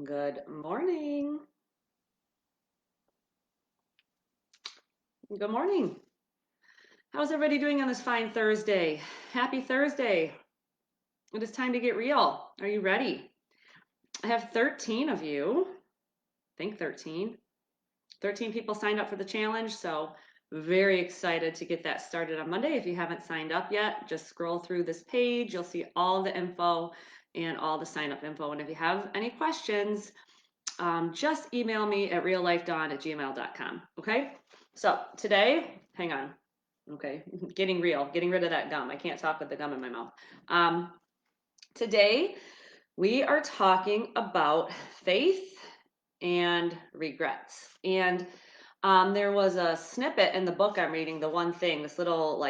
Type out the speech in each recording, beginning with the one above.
Good morning. Good morning. How's everybody doing on this fine Thursday? Happy Thursday. It is time to get real. Are you ready? I have 13 of you. I think 13. 13 people signed up for the challenge, so very excited to get that started on Monday. If you haven't signed up yet, just scroll through this page. You'll see all the info and all the sign up info. And if you have any questions, just email me at reallifedawn@gmail.com. Okay? So today, hang on. Okay, getting real, getting rid of that gum. I can't talk with the gum in my mouth. Um, Today, we are talking about faith and regrets. And there was a snippet in the book I'm reading, The One Thing, this little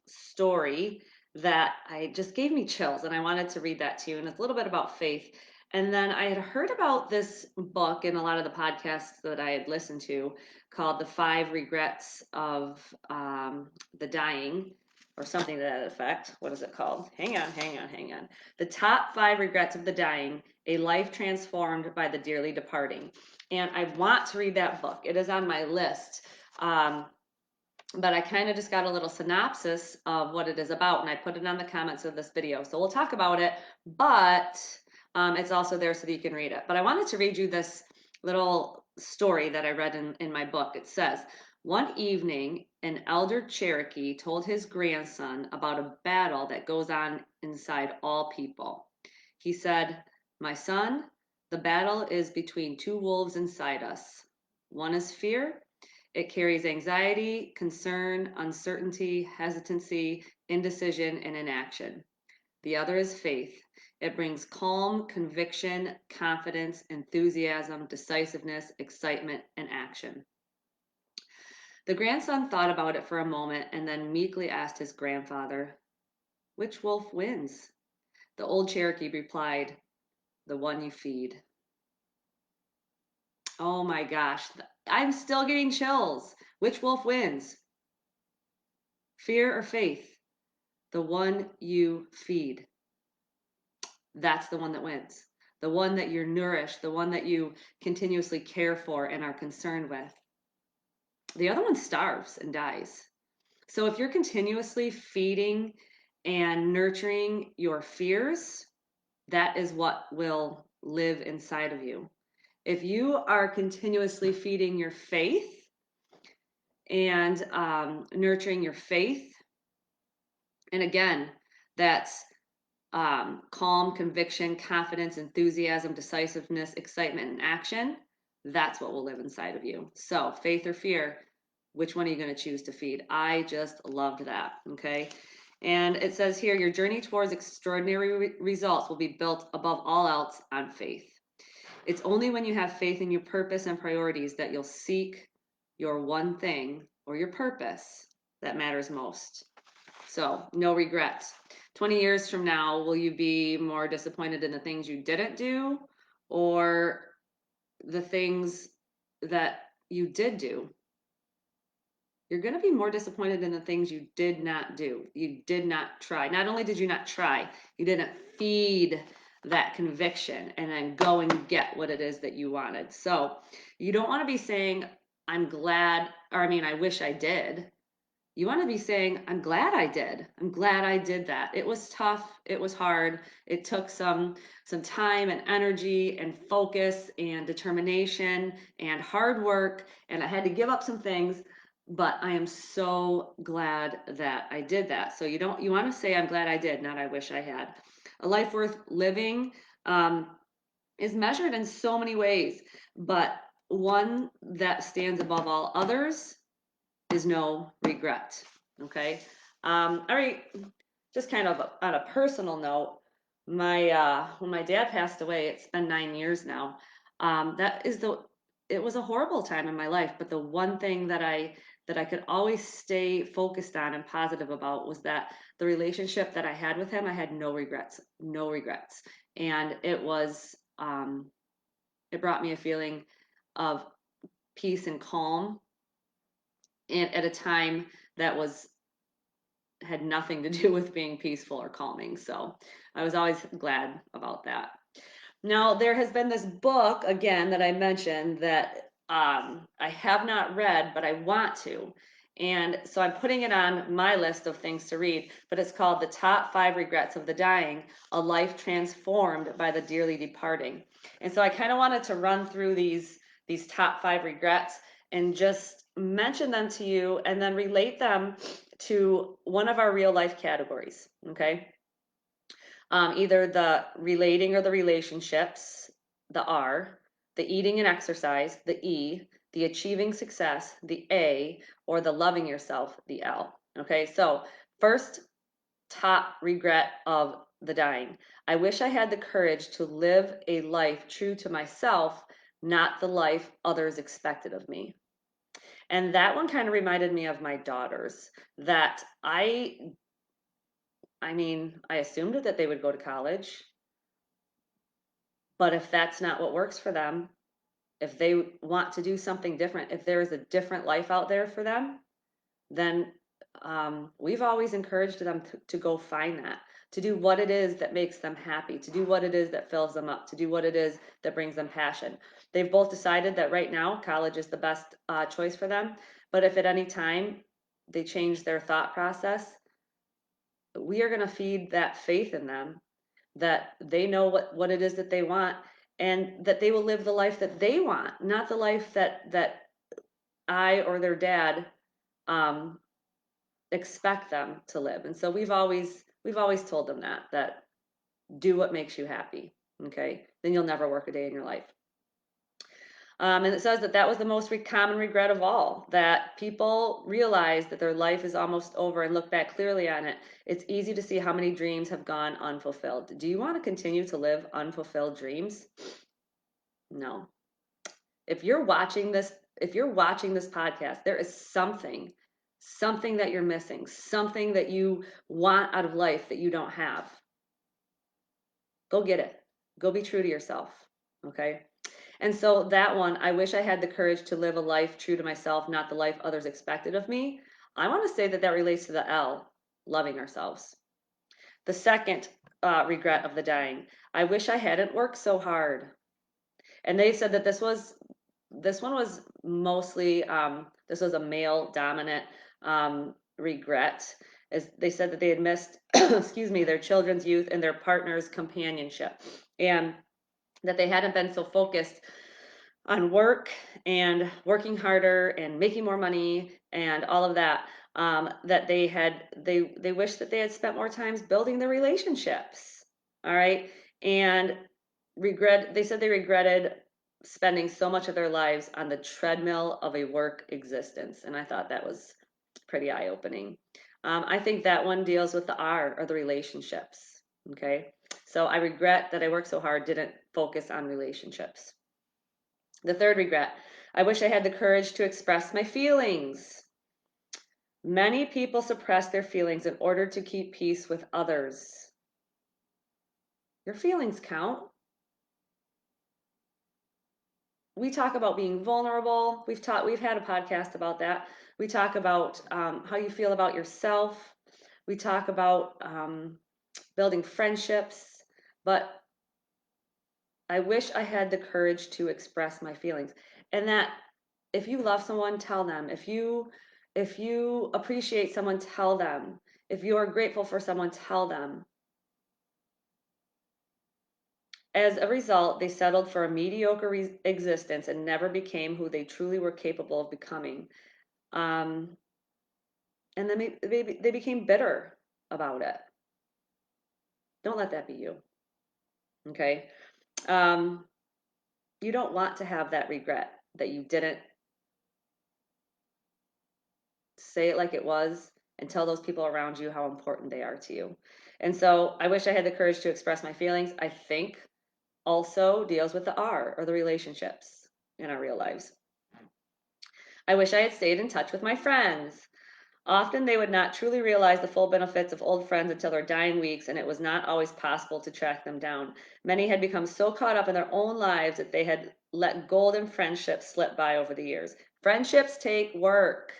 story that I just gave me chills, and I wanted to read that to you. And it's a little bit about faith. And then I had heard about this book in a lot of the podcasts that I had listened to called The Five Regrets of the Dying, or something to that effect. What is it called? Hang on. The Top Five Regrets of the Dying, A Life Transformed by the Dearly Departing. And I want to read that book. It is on my list. But I kind of just got a little synopsis of what it is about, and I put it on the comments of this video. So we'll talk about it, but it's also there so that you can read it. But I wanted to read you this little story that I read in my book. It says, one evening, an elder Cherokee told his grandson about a battle that goes on inside all people. He said, my son, the battle is between two wolves inside us. One is fear. It carries anxiety, concern, uncertainty, hesitancy, indecision, and inaction. The other is faith. It brings calm, conviction, confidence, enthusiasm, decisiveness, excitement, and action. The grandson thought about it for a moment and then meekly asked his grandfather, which wolf wins? The old Cherokee replied, the one you feed. Oh my gosh, I'm still getting chills. Which wolf wins? Fear or faith? The one you feed. That's the one that wins. The one that you're nourished, the one that you continuously care for and are concerned with. The other one starves and dies. So if you're continuously feeding and nurturing your fears, that is what will live inside of you. If you are continuously feeding your faith and nurturing your faith, and again, that's calm, conviction, confidence, enthusiasm, decisiveness, excitement, and action, that's what will live inside of you. So, faith or fear, which one are you going to choose to feed? I just loved that. Okay. And it says here, your journey towards extraordinary results will be built above all else on faith. It's only when you have faith in your purpose and priorities that you'll seek your one thing or your purpose that matters most. So, no regrets. 20 years from now, will you be more disappointed in the things you didn't do or the things that you did do? You're going to be more disappointed in the things you did not do. You did not try. Not only did you not try, you didn't feed that conviction and then go and get what it is that you wanted. So, you don't want to be saying, I'm glad, or I wish I did. You want to be saying, I'm glad I did. I'm glad I did that. It was tough. It was hard. It took some time and energy and focus and determination and hard work. And I had to give up some things, but I am so glad that I did that. So you want to say, I'm glad I did, not I wish I had. A life worth living is measured in so many ways, but one that stands above all others is no regret. Okay. All right. Just kind of on a personal note, when my dad passed away, it's been 9 years now. It was a horrible time in my life, but the one thing that I could always stay focused on and positive about was that the relationship that I had with him, I had no regrets, no regrets, and it brought me a feeling of peace and calm, and at a time that had nothing to do with being peaceful or calming. So I was always glad about that. Now, there has been this book, again, that I mentioned that I have not read, but I want to. And so I'm putting it on my list of things to read, but it's called The Top 5 Regrets of the Dying, A Life Transformed by the Dearly Departing. And so I kind of wanted to run through these top 5 regrets and just mention them to you and then relate them to one of our real life categories, okay? Either the relating or the relationships, the R, the eating and exercise, the E, the achieving success, the A, or the loving yourself, the L. Okay, so first top regret of the dying. I wish I had the courage to live a life true to myself, not the life others expected of me. And that one kind of reminded me of my daughters that I mean, I assumed that they would go to college. But if that's not what works for them, if they want to do something different, if there is a different life out there for them, then we've always encouraged them to go find that, to do what it is that makes them happy, to do what it is that fills them up, to do what it is that brings them passion. They've both decided that right now college is the best choice for them. But if at any time they change their thought process, we are going to feed that faith in them that they know what it is that they want and that they will live the life that they want, not the life that I or their dad um, expect them to live. And so we've always told them that do what makes you happy. Okay, then you'll never work a day in your life. And it says that that was the most common regret of all, that people realize that their life is almost over and look back clearly on it. It's easy to see how many dreams have gone unfulfilled. Do you want to continue to live unfulfilled dreams? No. If you're watching this, if you're watching this podcast, there is something that you're missing, something that you want out of life that you don't have. Go get it. Go be true to yourself. Okay? And so that one, I wish I had the courage to live a life true to myself, not the life others expected of me. I want to say that that relates to the L, loving ourselves. The second regret of the dying, I wish I hadn't worked so hard. And they said that this one was mostly this was a male dominant regret, as they said that they had missed excuse me, their children's youth and their partner's companionship, and that they hadn't been so focused on work and working harder and making more money and all of that, that they wish that they had spent more times building their relationships. All right. And they said they regretted spending so much of their lives on the treadmill of a work existence. And I thought that was pretty eye-opening. I think that one deals with the R, or the relationships. Okay. So I regret that I worked so hard, didn't focus on relationships. The third regret, I wish I had the courage to express my feelings. Many people suppress their feelings in order to keep peace with others. Your feelings count. We talk about being vulnerable. We've had a podcast about that. We talk about how you feel about yourself. We talk about building friendships, but I wish I had the courage to express my feelings. And that if you love someone, tell them. If you appreciate someone, tell them. If you are grateful for someone, tell them. As a result, they settled for a mediocre existence and never became who they truly were capable of becoming. Um, and then they became bitter about it. Don't let that be you. Okay. Um, you don't want to have that regret that you didn't say it like it was and tell those people around you how important they are to you. And so I wish I had the courage to express my feelings. I think also deals with the R, or the relationships in our real lives. I wish I had stayed in touch with my friends. Often they would not truly realize the full benefits of old friends until their dying weeks, and it was not always possible to track them down. Many had become so caught up in their own lives that they had let golden friendships slip by over the years. Friendships take work.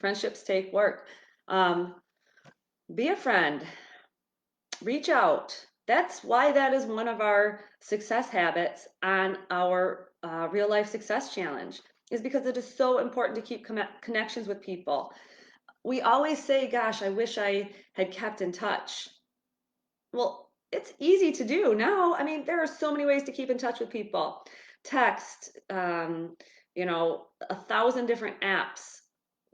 Friendships take work. Um, be a friend. Reach out. That's why that is one of our success habits on our real life success challenge, is because it is so important to keep connections with people. We always say, gosh, I wish I had kept in touch. Well, it's easy to do now. I mean, there are so many ways to keep in touch with people. Text, 1,000 different apps.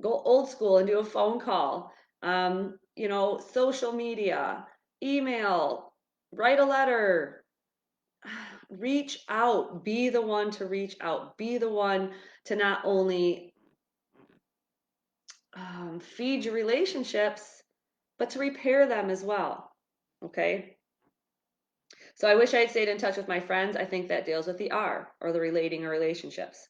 Go old school and do a phone call. Social media, email, write a letter, reach out. Be the one to reach out. Be the one to not only feed your relationships, but to repair them as well. Okay. So I wish I had stayed in touch with my friends. I think that deals with the R, or the relating or relationships.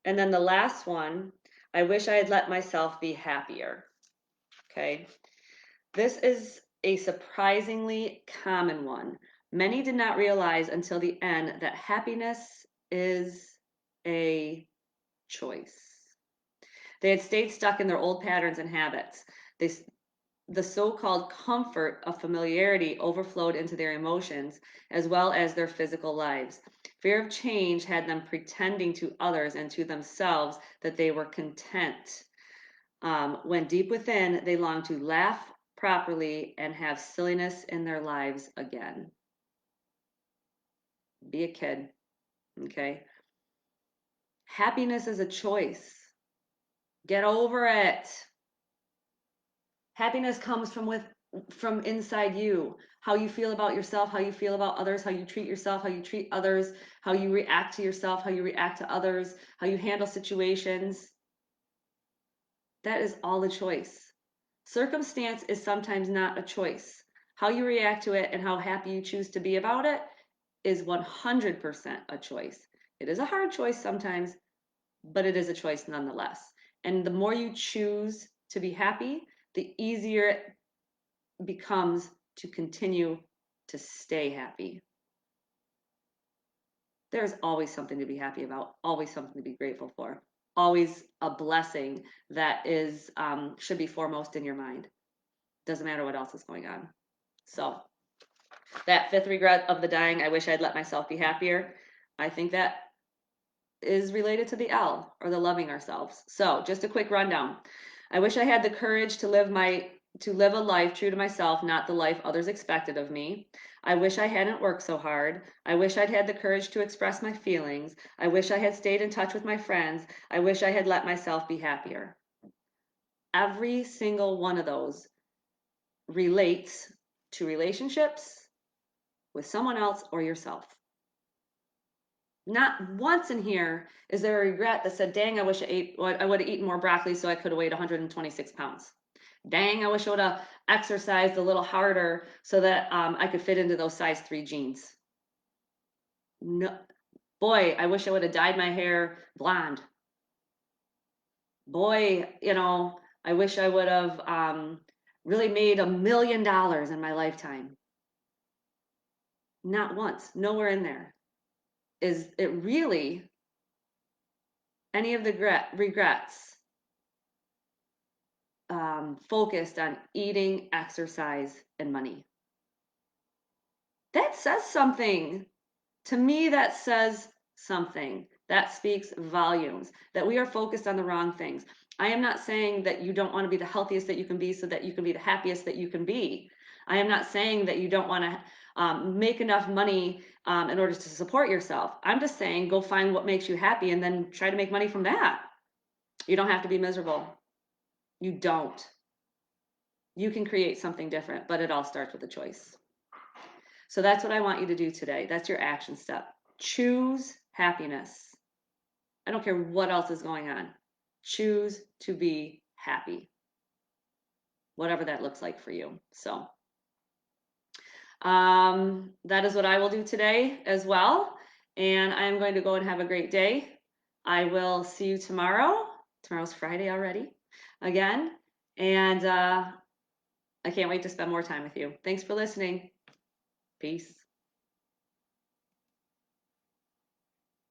And then the last one, I wish I had let myself be happier. Okay. This is a surprisingly common one. Many did not realize until the end that happiness is a choice. They had stayed stuck in their old patterns and habits. They, the so-called comfort of familiarity overflowed into their emotions as well as their physical lives. Fear of change had them pretending to others and to themselves that they were content, when deep within they longed to laugh properly and have silliness in their lives again. Be a kid, okay? Happiness is a choice. Get over it. Happiness comes from inside you. How you feel about yourself, how you feel about others, how you treat yourself, how you treat others, how you react to yourself, how you react to others, how you handle situations. That is all a choice. Circumstance is sometimes not a choice. How you react to it and how happy you choose to be about it is 100% a choice. It is a hard choice sometimes, but it is a choice nonetheless. And the more you choose to be happy, the easier it becomes to continue to stay happy. There's always something to be happy about, always something to be grateful for, always a blessing that is should be foremost in your mind. Doesn't matter what else is going on. So that fifth regret of the dying, I wish I'd let myself be happier. I think that is related to the L, or the loving ourselves. So just a quick rundown. I wish I had the courage to live a life true to myself, not the life others expected of me. I wish I hadn't worked so hard. I wish I'd had the courage to express my feelings. I wish I had stayed in touch with my friends. I wish I had let myself be happier. Every single one of those relates to relationships with someone else or yourself. Not once in here is there a regret that said, dang, I wish I would have eaten more broccoli so I could have weighed 126 pounds. Dang, I wish I would have exercised a little harder so that I could fit into those size 3 jeans. No, boy, I wish I would have dyed my hair blonde. Boy, I wish I would have really made $1 million in my lifetime. Not once, nowhere in there is it really any of the regrets focused on eating, exercise, and money. That says something. To me, that says something. That speaks volumes, that we are focused on the wrong things. I am not saying that you don't want to be the healthiest that you can be so that you can be the happiest that you can be. I am not saying that you don't want to make enough money in order to support yourself. I'm just saying go find what makes you happy and then try to make money from that. You don't have to be miserable. You don't. You can create something different, but it all starts with a choice. So that's what I want you to do today. That's your action step. Choose happiness. I don't care what else is going on. Choose to be happy, whatever that looks like for you. So that is what I will do today as well. And I am going to go and have a great day. I will see you tomorrow. Tomorrow's Friday already, again. And I can't wait to spend more time with you. Thanks for listening. Peace.